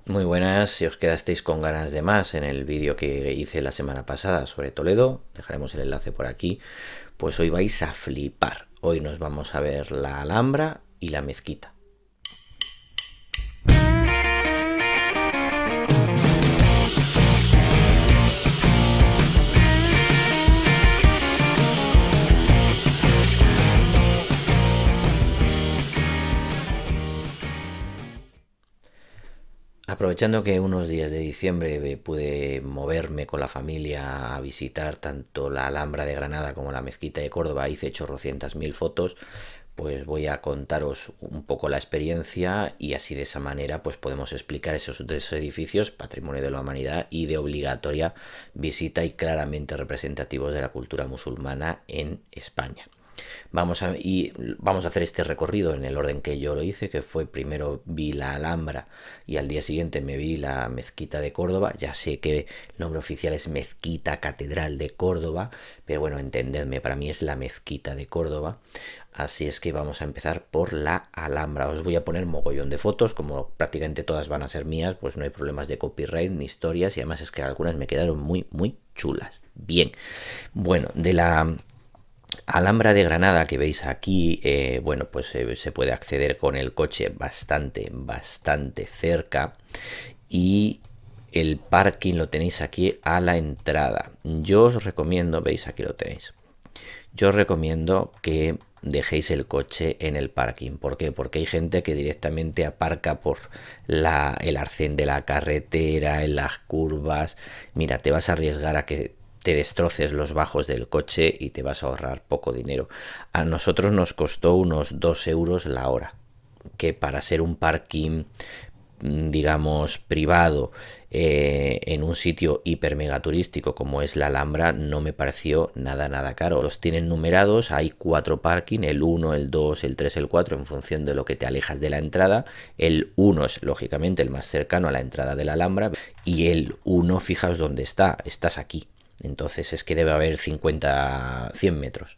Muy buenas, si os quedasteis con ganas de más en el vídeo que hice la semana pasada sobre Toledo, dejaremos el enlace por aquí, pues hoy vais a flipar. Hoy nos vamos a ver la Alhambra y la mezquita. Aprovechando que unos días de diciembre pude moverme con la familia a visitar tanto la Alhambra de Granada como la Mezquita de Córdoba, hice chorrocientas mil fotos, pues voy a contaros un poco la experiencia y así de esa manera pues podemos explicar esos dos edificios, patrimonio de la humanidad y de obligatoria visita y claramente representativos de la cultura musulmana en España. Vamos a hacer este recorrido en el orden que yo lo hice, que fue primero vi la Alhambra y al día siguiente me vi la Mezquita de Córdoba. Ya sé que el nombre oficial es Mezquita Catedral de Córdoba, pero bueno, entendedme, para mí es la Mezquita de Córdoba. Así es que vamos a empezar por la Alhambra. Os voy a poner mogollón de fotos, como prácticamente todas van a ser mías, pues no hay problemas de copyright ni historias, y además es que algunas me quedaron muy chulas. Bien, bueno, de la Alhambra de Granada que veis aquí, bueno, pues se puede acceder con el coche bastante cerca, y el parking lo tenéis aquí a la entrada. Yo os recomiendo, veis aquí lo tenéis, yo os recomiendo que dejéis el coche en el parking. ¿Por qué? Porque hay gente que directamente aparca por el arcén de la carretera, en las curvas. Mira, te vas a arriesgar a que te destroces los bajos del coche y te vas a ahorrar poco dinero. A nosotros nos costó unos 2 euros la hora, que para ser un parking digamos privado en un sitio hiper mega turístico como es la Alhambra no me pareció nada caro. Los tienen numerados, hay 4 parking, el 1, el 2, el 3, el 4 en función de lo que te alejas de la entrada. El 1 es lógicamente el más cercano a la entrada de la Alhambra y el 1, fijaos dónde está, estás aquí. Entonces es que debe haber 50, 100 metros.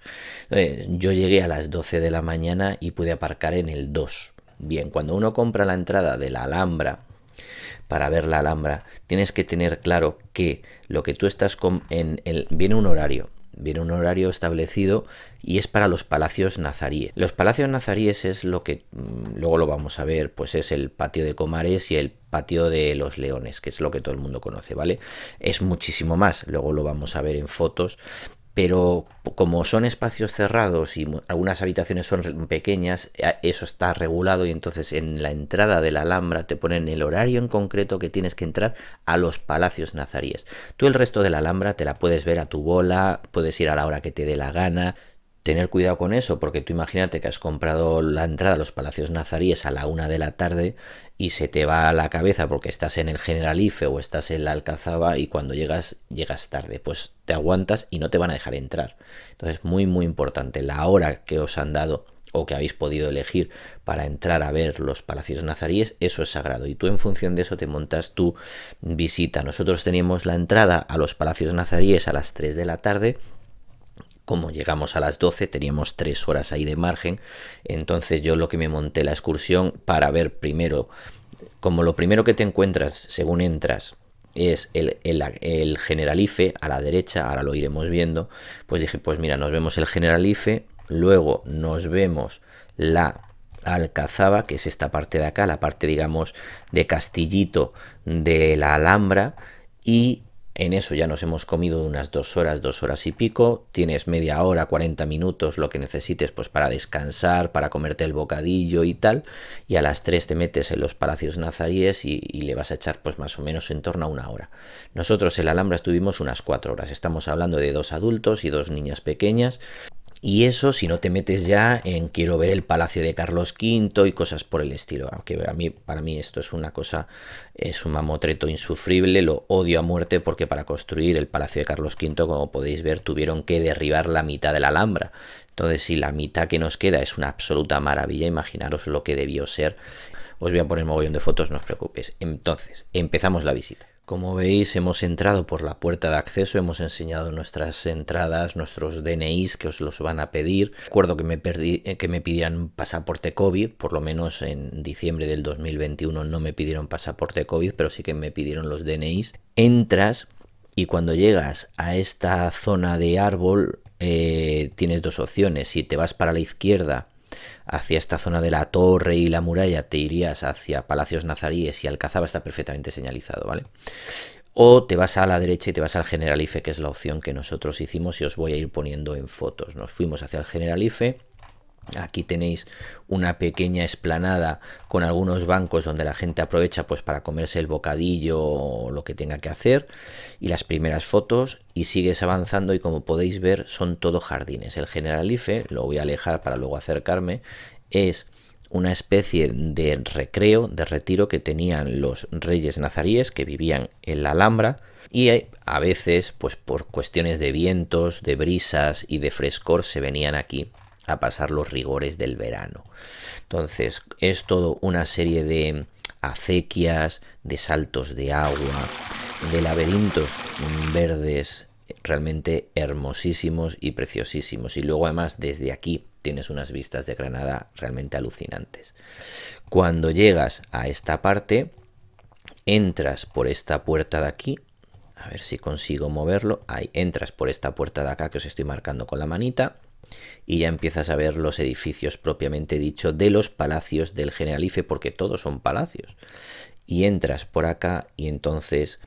Yo llegué a las 12 de la mañana y pude aparcar en el 2. Bien, cuando uno compra la entrada de la Alhambra, para ver la Alhambra, tienes que tener claro que lo que tú estás viene un horario establecido y es para los palacios nazaríes. Los palacios nazaríes es lo que luego lo vamos a ver, pues es el patio de Comares y el patio de los Leones, que es lo que todo el mundo conoce, ¿vale? Es muchísimo más, luego lo vamos a ver en fotos, pero como son espacios cerrados y algunas habitaciones son pequeñas, eso está regulado y entonces en la entrada de la Alhambra te ponen el horario en concreto que tienes que entrar a los palacios nazaríes. Tú el resto de la Alhambra te la puedes ver a tu bola, puedes ir a la hora que te dé la gana. Tener cuidado con eso, porque tú imagínate que has comprado la entrada a los palacios nazaríes a la 1 de la tarde y se te va a la cabeza porque estás en el Generalife o estás en la Alcazaba y cuando llegas tarde, pues te aguantas y no te van a dejar entrar. Entonces muy importante, la hora que os han dado o que habéis podido elegir para entrar a ver los palacios nazaríes, eso es sagrado y tú en función de eso te montas tu visita. Nosotros teníamos la entrada a los palacios nazaríes a las 3 de la tarde. Como llegamos a las 12 teníamos 3 horas ahí de margen, entonces yo lo que me monté la excursión para ver primero, como lo primero que te encuentras según entras es el Generalife a la derecha, ahora lo iremos viendo, pues dije, pues mira, nos vemos el Generalife, luego nos vemos la Alcazaba, que es esta parte de acá, la parte digamos de Castillito de la Alhambra, y en eso ya nos hemos comido unas 2 horas y pico. Tienes media hora, 40 minutos, lo que necesites pues para descansar, para comerte el bocadillo y tal. Y a las 3 te metes en los palacios nazaríes y le vas a echar pues más o menos en torno a 1 hora. Nosotros en la Alhambra estuvimos unas 4 horas. Estamos hablando de 2 adultos y 2 niñas pequeñas. Y eso si no te metes ya en quiero ver el Palacio de Carlos V y cosas por el estilo. Aunque para mí esto es una cosa, es un mamotreto insufrible, lo odio a muerte porque para construir el Palacio de Carlos V, como podéis ver, tuvieron que derribar la mitad de la Alhambra. Entonces, si la mitad que nos queda es una absoluta maravilla, imaginaros lo que debió ser. Os voy a poner mogollón de fotos, no os preocupéis. Entonces, empezamos la visita. Como veis, hemos entrado por la puerta de acceso, hemos enseñado nuestras entradas, nuestros DNIs que os los van a pedir. Recuerdo que que me pidieran un pasaporte COVID, por lo menos en diciembre del 2021 no me pidieron pasaporte COVID, pero sí que me pidieron los DNIs. Entras y cuando llegas a esta zona de árbol tienes dos opciones. Si te vas para la izquierda, hacia esta zona de la torre y la muralla, te irías hacia Palacios Nazaríes y Alcazaba, está perfectamente señalizado, ¿vale? O te vas a la derecha y te vas al Generalife, que es la opción que nosotros hicimos y os voy a ir poniendo en fotos. Nos fuimos hacia el Generalife. Aquí tenéis una pequeña explanada con algunos bancos donde la gente aprovecha pues para comerse el bocadillo o lo que tenga que hacer, y las primeras fotos, y sigues avanzando y como podéis ver son todo jardines. El Generalife, lo voy a alejar para luego acercarme, es una especie de recreo, de retiro que tenían los reyes nazaríes que vivían en la Alhambra, y a veces pues por cuestiones de vientos, de brisas y de frescor se venían aquí a pasar los rigores del verano. Entonces es todo una serie de acequias, de saltos de agua, de laberintos verdes realmente hermosísimos y preciosísimos, y luego además desde aquí tienes unas vistas de Granada realmente alucinantes. Cuando llegas a esta parte, entras por esta puerta de aquí, a ver si consigo moverlo, ahí entras por esta puerta de acá que os estoy marcando con la manita, y ya empiezas a ver los edificios propiamente dicho de los palacios del Generalife, porque todos son palacios. Y entras por acá y entonces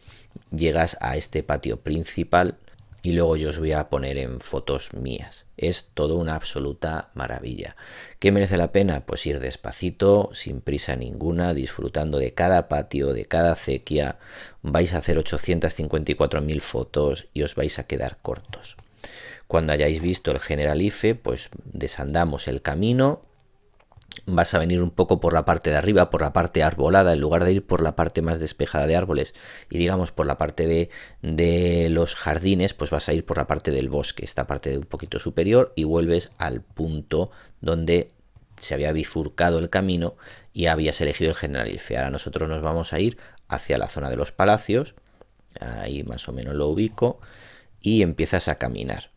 llegas a este patio principal, y luego yo os voy a poner en fotos mías. Es todo una absoluta maravilla. ¿Qué merece la pena? Pues ir despacito, sin prisa ninguna, disfrutando de cada patio, de cada acequia. Vais a hacer 854.000 fotos y os vais a quedar cortos. Cuando hayáis visto el Generalife, pues desandamos el camino. Vas a venir un poco por la parte de arriba, por la parte arbolada, en lugar de ir por la parte más despejada de árboles y digamos por la parte de los jardines, pues vas a ir por la parte del bosque, esta parte de un poquito superior, y vuelves al punto donde se había bifurcado el camino y habías elegido el Generalife. Ahora nosotros nos vamos a ir hacia la zona de los palacios, ahí más o menos lo ubico, y empiezas a caminar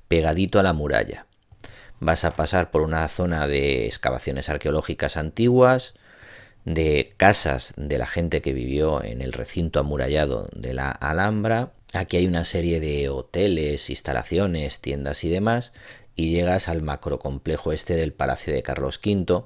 pegadito a la muralla. Vas a pasar por una zona de excavaciones arqueológicas antiguas, de casas de la gente que vivió en el recinto amurallado de la Alhambra. Aquí hay una serie de hoteles, instalaciones, tiendas y demás, y llegas al macrocomplejo este del Palacio de Carlos V,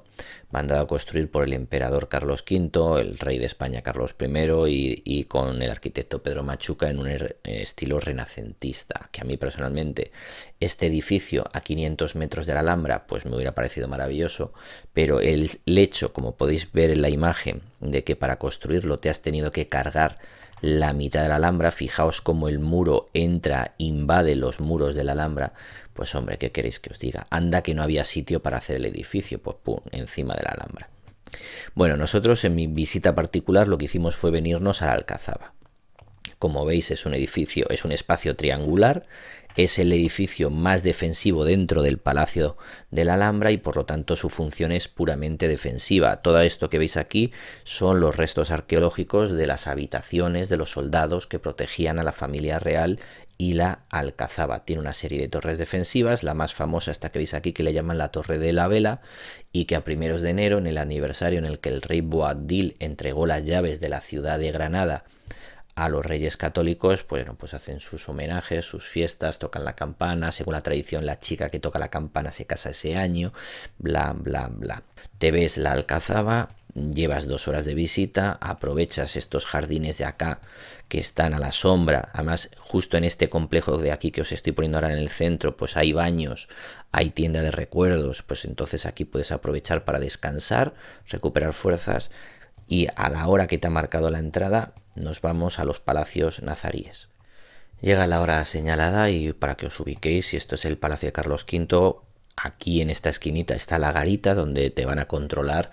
mandado a construir por el emperador Carlos V, el rey de España Carlos I, y con el arquitecto Pedro Machuca en un estilo renacentista, que a mí personalmente este edificio a 500 metros de la Alhambra pues me hubiera parecido maravilloso, pero el hecho, como podéis ver en la imagen, de que para construirlo te has tenido que cargar la mitad de la Alhambra, fijaos cómo el muro invade los muros de la Alhambra, pues hombre, ¿qué queréis que os diga? Anda que no había sitio para hacer el edificio, pues pum, encima de la Alhambra. Bueno, nosotros en mi visita particular lo que hicimos fue venirnos a la Alcazaba. Como veis es un edificio, es un espacio triangular, es el edificio más defensivo dentro del Palacio de la Alhambra y por lo tanto su función es puramente defensiva. Todo esto que veis aquí son los restos arqueológicos de las habitaciones de los soldados que protegían a la familia real y la Alcazaba. Tiene una serie de torres defensivas, la más famosa esta que veis aquí, que le llaman la Torre de la Vela, y que a 1 de enero, en el aniversario en el que el rey Boabdil entregó las llaves de la ciudad de Granada a los reyes católicos, bueno, pues hacen sus homenajes, sus fiestas, tocan la campana. Según la tradición, la chica que toca la campana se casa ese año, bla, bla, bla. Te ves la Alcazaba, llevas 2 horas de visita, aprovechas estos jardines de acá que están a la sombra. Además, justo en este complejo de aquí que os estoy poniendo ahora en el centro, pues hay baños, hay tienda de recuerdos, pues entonces aquí puedes aprovechar para descansar, recuperar fuerzas, y a la hora que te ha marcado la entrada nos vamos a los palacios nazaríes. Llega la hora señalada y para que os ubiquéis, si esto es el Palacio de Carlos V, aquí en esta esquinita está la garita donde te van a controlar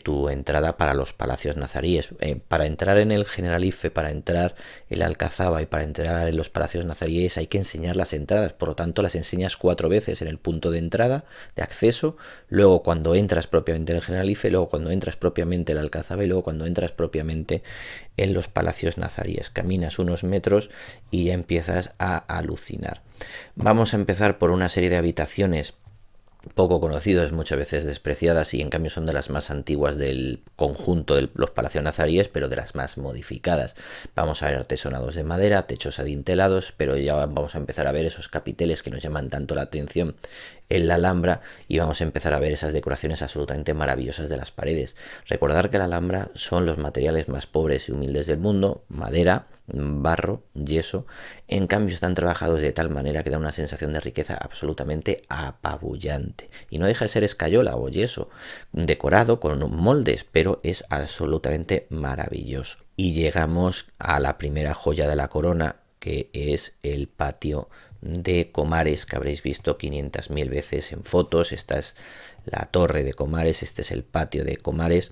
tu entrada para los palacios nazaríes. Para entrar en el Generalife, para entrar en la Alcazaba y para entrar en los palacios nazaríes hay que enseñar las entradas, por lo tanto las enseñas 4 veces en el punto de entrada, de acceso, luego cuando entras propiamente en el Generalife, luego cuando entras propiamente en la Alcazaba y luego cuando entras propiamente en los palacios nazaríes. Caminas unos metros y ya empiezas a alucinar. Vamos a empezar por una serie de habitaciones poco conocidas, muchas veces despreciadas, y en cambio son de las más antiguas del conjunto de los palacios nazaríes, pero de las más modificadas. Vamos a ver artesonados de madera, techos adintelados, pero ya vamos a empezar a ver esos capiteles que nos llaman tanto la atención en la Alhambra, y vamos a empezar a ver esas decoraciones absolutamente maravillosas de las paredes. Recordar que la Alhambra son los materiales más pobres y humildes del mundo: madera, barro, yeso. En cambio están trabajados de tal manera que da una sensación de riqueza absolutamente apabullante, y no deja de ser escayola o yeso decorado con moldes, pero es absolutamente maravilloso. Y llegamos a la primera joya de la corona, que es el patio de Comares, que habréis visto 500.000 veces en fotos. Esta es la torre de Comares, este es el patio de Comares.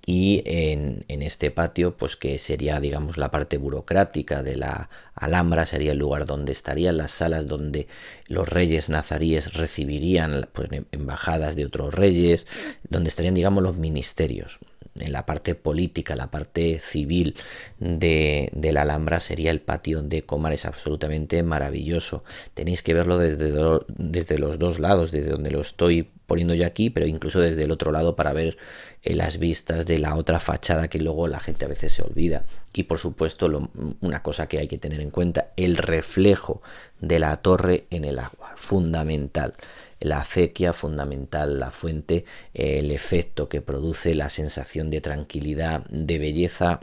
Y en este patio, pues que sería, digamos, la parte burocrática de la Alhambra, sería el lugar donde estarían las salas donde los reyes nazaríes recibirían, pues, embajadas de otros reyes, donde estarían, digamos, los ministerios. En la parte política, la parte civil de la Alhambra sería el patio de Comares, absolutamente maravilloso. Tenéis que verlo desde los dos lados, desde donde lo estoy poniendo yo aquí, pero incluso desde el otro lado para ver las vistas de la otra fachada, que luego la gente a veces se olvida. Y por supuesto, una cosa que hay que tener en cuenta: el reflejo de la torre en el agua, fundamental. La acequia, fundamental, la fuente, el efecto que produce, la sensación de tranquilidad, de belleza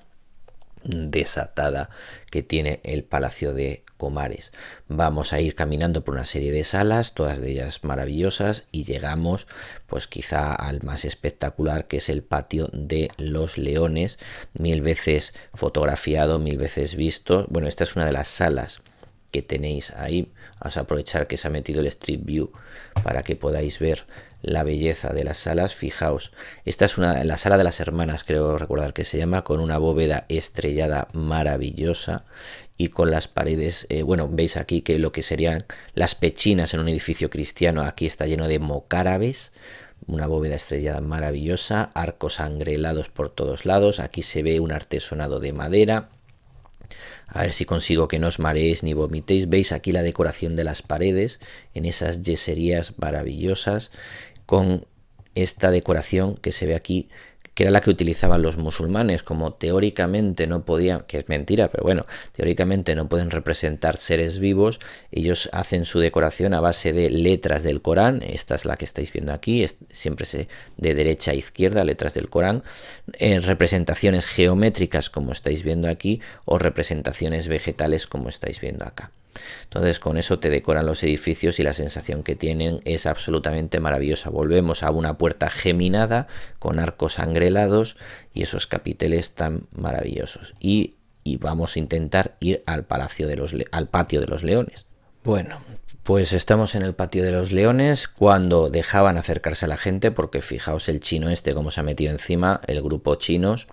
desatada que tiene el Palacio de Comares. Vamos a ir caminando por una serie de salas, todas de ellas maravillosas, y llegamos pues quizá al más espectacular, que es el patio de los Leones, 1000 veces fotografiado, 1000 veces visto. Bueno, esta es una de las salas que tenéis ahí. Vamos a aprovechar que se ha metido el Street View para que podáis ver la belleza de las salas. Fijaos, esta es la sala de las hermanas, creo recordar que se llama, con una bóveda estrellada maravillosa y con las paredes, bueno, veis aquí que lo que serían las pechinas en un edificio cristiano, aquí está lleno de mocárabes. Una bóveda estrellada maravillosa, arcos angrelados por todos lados. Aquí se ve un artesonado de madera. A ver si consigo que no os mareéis ni vomitéis. Veis aquí la decoración de las paredes en esas yeserías maravillosas, con esta decoración que se ve aquí, que era la que utilizaban los musulmanes. Como teóricamente no podían, que es mentira, pero bueno, teóricamente no pueden representar seres vivos, ellos hacen su decoración a base de letras del Corán. Esta es la que estáis viendo aquí, siempre de derecha a izquierda, letras del Corán, representaciones geométricas como estáis viendo aquí, o representaciones vegetales como estáis viendo acá. Entonces con eso te decoran los edificios y la sensación que tienen es absolutamente maravillosa. Volvemos a una puerta geminada con arcos angrelados y esos capiteles tan maravillosos. Y vamos a intentar ir al patio de los Leones. Bueno, pues estamos en el patio de los Leones cuando dejaban acercarse a la gente, porque fijaos el chino este cómo se ha metido encima, el grupo chinos.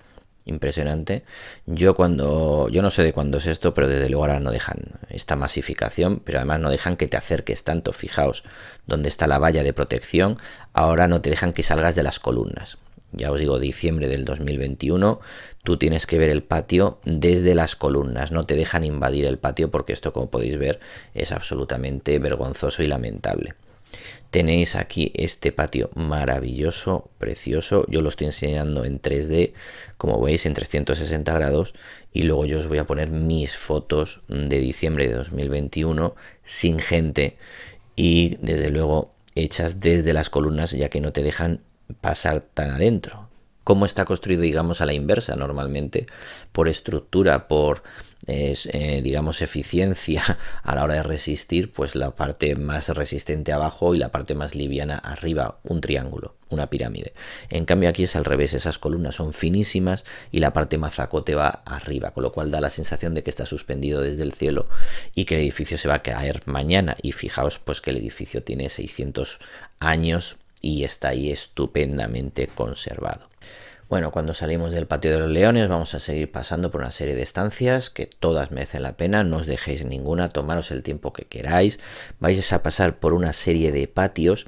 Impresionante. Yo no sé de cuándo es esto, pero desde luego ahora no dejan esta masificación, pero además no dejan que te acerques tanto. Fijaos dónde está la valla de protección. Ahora no te dejan que salgas de las columnas. Ya os digo, diciembre del 2021, tú tienes que ver el patio desde las columnas. No te dejan invadir el patio, porque esto, como podéis ver, es absolutamente vergonzoso y lamentable. Tenéis aquí este patio maravilloso, precioso. Yo lo estoy enseñando en 3D, como veis, en 360 grados. Y luego yo os voy a poner mis fotos de diciembre de 2021 sin gente y desde luego hechas desde las columnas, ya que no te dejan pasar tan adentro. ¿Cómo está construido, digamos, a la inversa? Normalmente por estructura, por digamos eficiencia a la hora de resistir, pues la parte más resistente abajo y la parte más liviana arriba, un triángulo, una pirámide. En cambio aquí es al revés, esas columnas son finísimas y la parte mazacote va arriba, con lo cual da la sensación de que está suspendido desde el cielo y que el edificio se va a caer mañana. Y fijaos pues que el edificio tiene 600 años y está ahí estupendamente conservado. Bueno, cuando salimos del Patio de los Leones vamos a seguir pasando por una serie de estancias que todas merecen la pena, no os dejéis ninguna, tomaros el tiempo que queráis. Vais a pasar por una serie de patios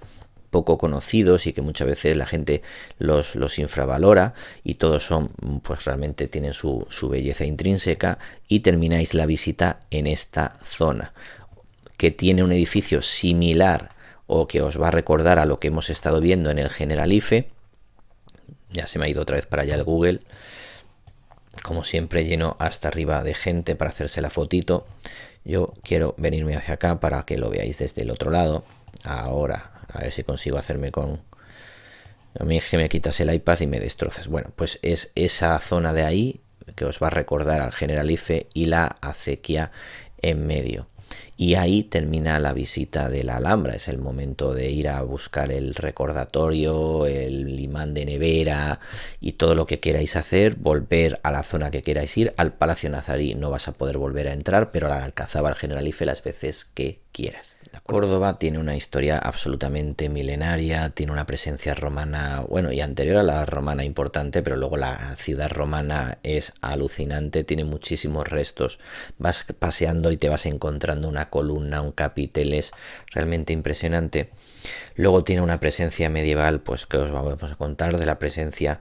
poco conocidos y que muchas veces la gente los infravalora, y todos son, pues realmente tienen su belleza intrínseca, y termináis la visita en esta zona que tiene un edificio similar o que os va a recordar a lo que hemos estado viendo en el Generalife. Ya se me ha ido otra vez para allá el Google. Como siempre, lleno hasta arriba de gente para hacerse la fotito. Yo quiero venirme hacia acá para que lo veáis desde el otro lado. Ahora, a ver si consigo hacerme con... A mí es que me quitas el iPad y me destrozas. Bueno, pues es esa zona de ahí que os va a recordar al Generalife y la acequia en medio. Y ahí termina la visita de la Alhambra. Es el momento de ir a buscar el recordatorio, el imán de nevera y todo lo que queráis hacer, volver a la zona que queráis ir. Al Palacio Nazarí no vas a poder volver a entrar, pero a la Alcazaba, al Generalife, las veces que quieras. Córdoba tiene una historia absolutamente milenaria, tiene una presencia romana, bueno, y anterior a la romana importante, pero luego la ciudad romana es alucinante, tiene muchísimos restos. Vas paseando y te vas encontrando una columna, un capitel, es realmente impresionante. Luego tiene una presencia medieval, pues que os vamos a contar de la presencia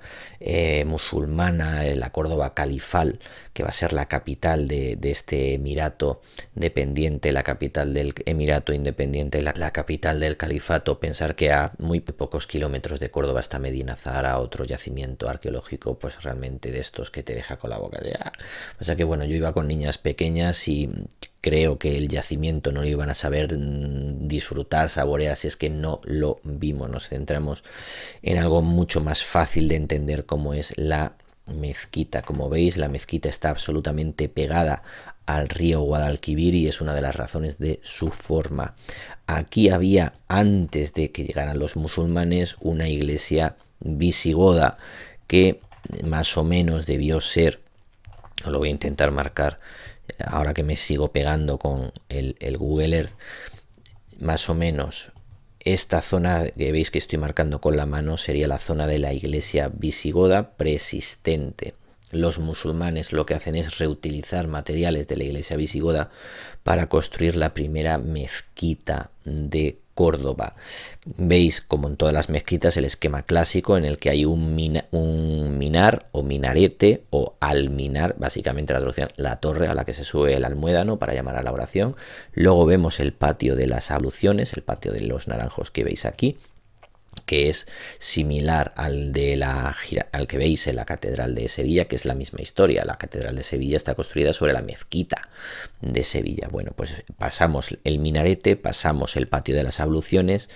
musulmana, la Córdoba califal, que va a ser la capital de este emirato dependiente, la capital del emirato independiente, la capital del califato. Pensar que a muy pocos kilómetros de Córdoba está Medina Zahara, otro yacimiento arqueológico, pues realmente de estos que te deja con la boca de... O sea que bueno, yo iba con niñas pequeñas y creo que el yacimiento no lo iban a saber disfrutar, saborear, así es que no lo vimos. Nos centramos en algo mucho más fácil de entender, como es la mezquita. Como veis, la mezquita está absolutamente pegada al río Guadalquivir y es una de las razones de su forma. Aquí había, antes de que llegaran los musulmanes, una iglesia visigoda que más o menos debió ser, lo voy a intentar marcar ahora que me sigo pegando con el Google Earth, más o menos esta zona que veis que estoy marcando con la mano sería la zona de la iglesia visigoda preexistente. Los musulmanes lo que hacen es reutilizar materiales de la iglesia visigoda para construir la primera mezquita de Córdoba. Veis, como en todas las mezquitas, el esquema clásico en el que hay un minar o minarete o alminar, básicamente la traducción, la torre a la que se sube el almuédano para llamar a la oración. Luego vemos el patio de las abluciones, el patio de los naranjos que veis aquí, que es similar al al que veis en la Catedral de Sevilla, que es la misma historia. La Catedral de Sevilla está construida sobre la mezquita de Sevilla. Bueno, pues pasamos el minarete, pasamos el patio de las abluciones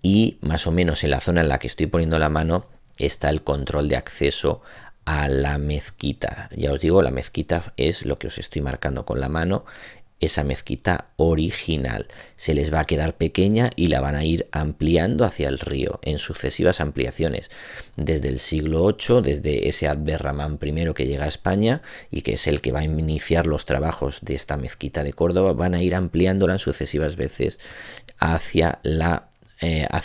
y más o menos en la zona en la que estoy poniendo la mano está el control de acceso a la mezquita. Ya os digo, la mezquita es lo que os estoy marcando con la mano. Esa mezquita original se les va a quedar pequeña y la van a ir ampliando hacia el río en sucesivas ampliaciones desde el siglo VIII, desde ese Abderramán I que llega a España y que es el que va a iniciar los trabajos de esta mezquita de Córdoba. Van a ir ampliándola en sucesivas veces hacia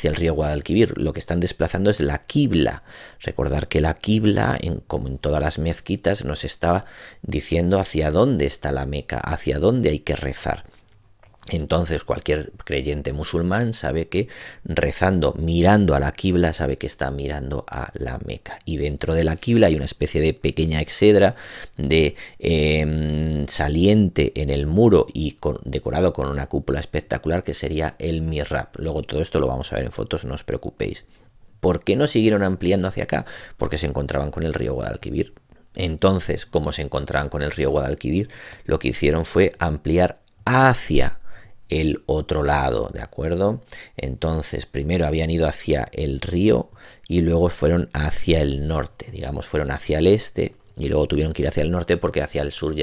el río Guadalquivir. Lo que están desplazando es la quibla. Recordar que la quibla, como en todas las mezquitas, nos estaba diciendo hacia dónde está la Meca, hacia dónde hay que rezar. Entonces cualquier creyente musulmán sabe que rezando, mirando a la quibla, sabe que está mirando a la Meca. Y dentro de la quibla hay una especie de pequeña exedra de saliente en el muro y decorado con una cúpula espectacular que sería el mihrab. Luego todo esto lo vamos a ver en fotos, no os preocupéis. ¿Por qué no siguieron ampliando hacia acá? Porque se encontraban con el río Guadalquivir. Entonces, como se encontraban con el río Guadalquivir, lo que hicieron fue ampliar hacia el otro lado, ¿de acuerdo? Entonces, primero habían ido hacia el río y luego fueron hacia el norte, digamos, fueron hacia el este y luego tuvieron que ir hacia el norte porque hacia el sur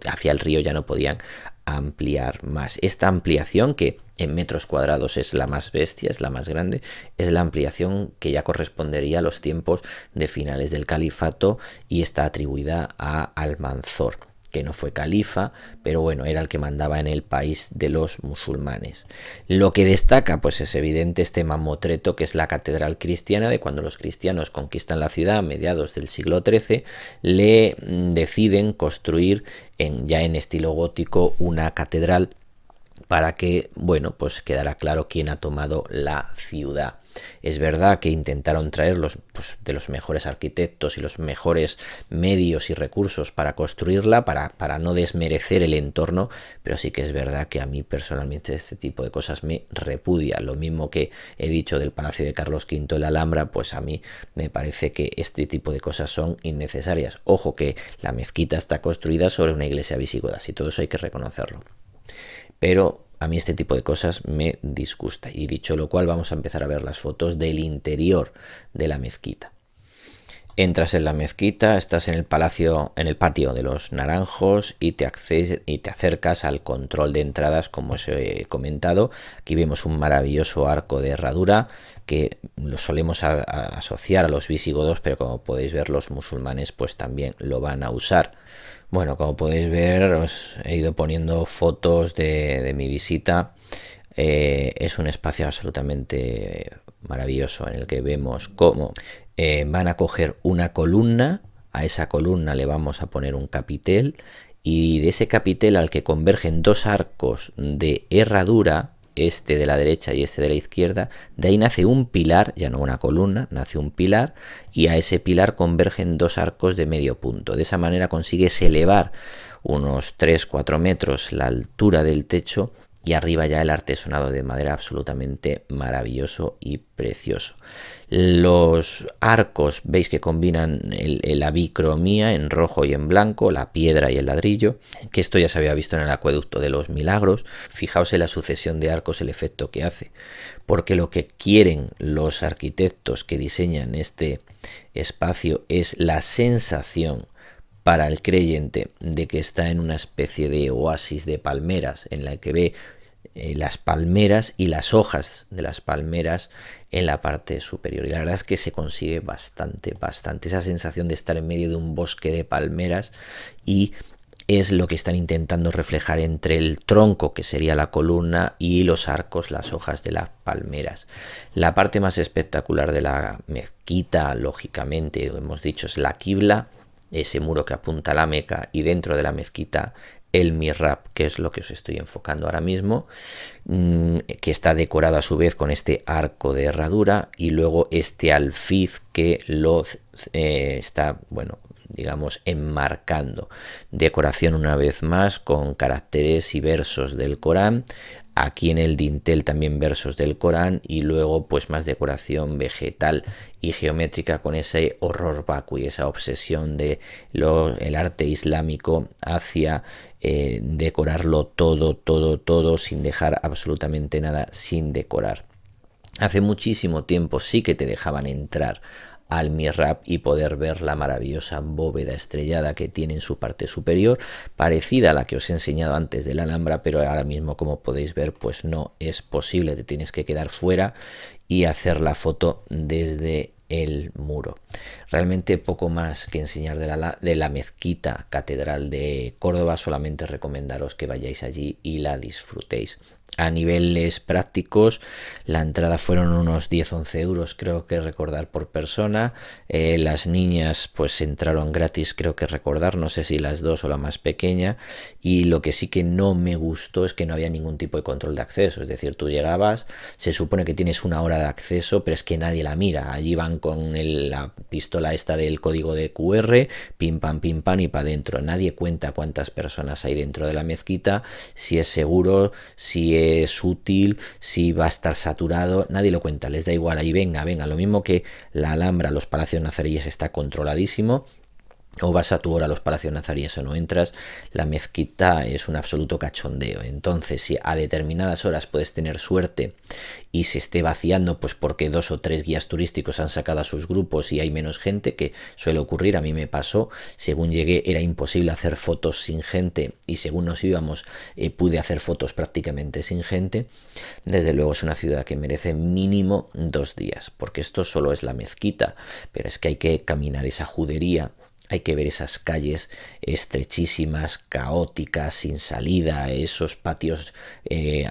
hacia el río ya no podían ampliar más. Esta ampliación, que en metros cuadrados es la más bestia, es la más grande, es la ampliación que ya correspondería a los tiempos de finales del califato y está atribuida a Almanzor. que no fue califa, pero bueno, era el que mandaba en el país de los musulmanes. Lo que destaca, pues es evidente, este mamotreto, que es la catedral cristiana de cuando los cristianos conquistan la ciudad a mediados del siglo XIII, le deciden construir ya en estilo gótico una catedral para que, bueno, pues quedara claro quién ha tomado la ciudad. Es verdad que intentaron traer de los mejores arquitectos y los mejores medios y recursos para construirla, para no desmerecer el entorno, pero sí que es verdad que a mí personalmente este tipo de cosas me repudia. Lo mismo que he dicho del Palacio de Carlos V en la Alhambra, pues a mí me parece que este tipo de cosas son innecesarias. Ojo que la mezquita está construida sobre una iglesia visigoda, y todo eso hay que reconocerlo. Pero a mí este tipo de cosas me disgusta. Y dicho lo cual, vamos a empezar a ver las fotos del interior de la mezquita. Entras en la mezquita, estás en el patio de los Naranjos y te acercas al control de entradas, como os he comentado. Aquí vemos un maravilloso arco de herradura que lo solemos asociar a los visigodos, pero como podéis ver, los musulmanes pues también lo van a usar. Bueno, como podéis ver, os he ido poniendo fotos de mi visita. Es un espacio absolutamente maravilloso en el que vemos cómo van a coger una columna, a esa columna le vamos a poner un capitel, y de ese capitel al que convergen dos arcos de herradura, este de la derecha y este de la izquierda, de ahí nace un pilar, ya no una columna, nace un pilar, y a ese pilar convergen dos arcos de medio punto. De esa manera consigues elevar unos 3-4 metros la altura del techo, y arriba ya el artesonado de madera absolutamente maravilloso y precioso. Los arcos veis que combinan la bicromía en rojo y en blanco, la piedra y el ladrillo, que esto ya se había visto en el acueducto de los Milagros. Fijaos en la sucesión de arcos, el efecto que hace, porque lo que quieren los arquitectos que diseñan este espacio es la sensación para el creyente de que está en una especie de oasis de palmeras, en la que ve las palmeras y las hojas de las palmeras en la parte superior. Y la verdad es que se consigue bastante. Esa sensación de estar en medio de un bosque de palmeras, y es lo que están intentando reflejar entre el tronco, que sería la columna, y los arcos, las hojas de las palmeras. La parte más espectacular de la mezquita, lógicamente, hemos dicho, es la quibla, ese muro que apunta a la Meca, y dentro de la mezquita el mihrab, que es lo que os estoy enfocando ahora mismo, que está decorado a su vez con este arco de herradura, y luego este alfiz que lo está, bueno, digamos, enmarcando. Decoración una vez más con caracteres y versos del Corán. Aquí en el dintel también versos del Corán, y luego pues más decoración vegetal y geométrica con ese horror vacui, esa obsesión de el arte islámico hacia decorarlo todo sin dejar absolutamente nada sin decorar. Hace muchísimo tiempo sí que te dejaban entrar al mihrab y poder ver la maravillosa bóveda estrellada que tiene en su parte superior, parecida a la que os he enseñado antes de la Alhambra, pero ahora mismo, como podéis ver, pues no es posible, te tienes que quedar fuera y hacer la foto desde el muro. Realmente poco más que enseñar de la mezquita catedral de Córdoba, solamente recomendaros que vayáis allí y la disfrutéis. A niveles prácticos, la entrada fueron unos 10-11 euros, creo que recordar, por persona. Las niñas pues entraron gratis, creo que recordar, no sé si las dos o la más pequeña. Y lo que sí que no me gustó es que no había ningún tipo de control de acceso. Es decir, tú llegabas, se supone que tienes una hora de acceso, pero es que nadie la mira. Allí van con la pistola esta del código de QR, pim pam y para adentro. Nadie cuenta cuántas personas hay dentro de la mezquita, si es seguro, si es útil, si va a estar saturado, nadie lo cuenta, les da igual, ahí venga, lo mismo que la Alhambra, los palacios nazaríes está controladísimo. O vas a tu hora a los palacios nazaríes o no entras, la mezquita es un absoluto cachondeo. Entonces, si a determinadas horas puedes tener suerte y se esté vaciando, pues porque 2 o 3 guías turísticos han sacado a sus grupos y hay menos gente, que suele ocurrir, a mí me pasó, según llegué era imposible hacer fotos sin gente, y según nos íbamos pude hacer fotos prácticamente sin gente. Desde luego es una ciudad que merece mínimo 2 días, porque esto solo es la mezquita, pero es que hay que caminar esa judería. hay que ver esas calles estrechísimas, caóticas, sin salida, esos patios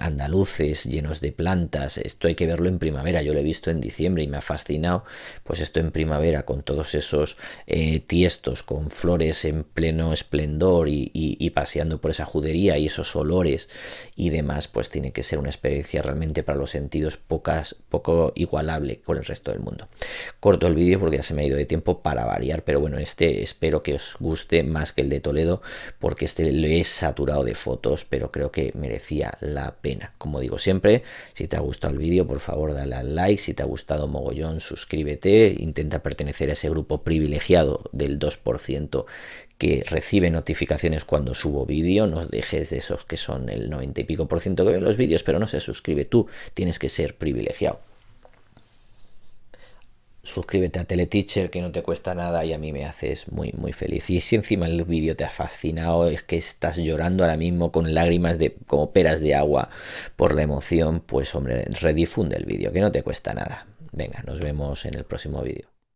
andaluces llenos de plantas. Esto hay que verlo en primavera. Yo lo he visto en diciembre y me ha fascinado. Pues esto en primavera, con todos esos tiestos, con flores en pleno esplendor y paseando por esa judería y esos olores y demás, pues tiene que ser una experiencia realmente para los sentidos poco igualable con el resto del mundo. Corto el vídeo porque ya se me ha ido de tiempo para variar, pero bueno, espero que os guste más que el de Toledo, porque lo he saturado de fotos, pero creo que merecía la pena. Como digo siempre, si te ha gustado el vídeo, por favor dale al like. Si te ha gustado mogollón, suscríbete, intenta pertenecer a ese grupo privilegiado del 2% que recibe notificaciones cuando subo vídeo. No dejes de esos que son el 90 y pico % que ven los vídeos pero no se suscribe. Tú tienes que ser privilegiado. Suscríbete a Teleteacher, que no te cuesta nada y a mí me haces muy feliz. Y si encima el vídeo te ha fascinado, es que estás llorando ahora mismo con lágrimas como peras de agua por la emoción, pues hombre, redifunde el vídeo, que no te cuesta nada. Venga, nos vemos en el próximo vídeo.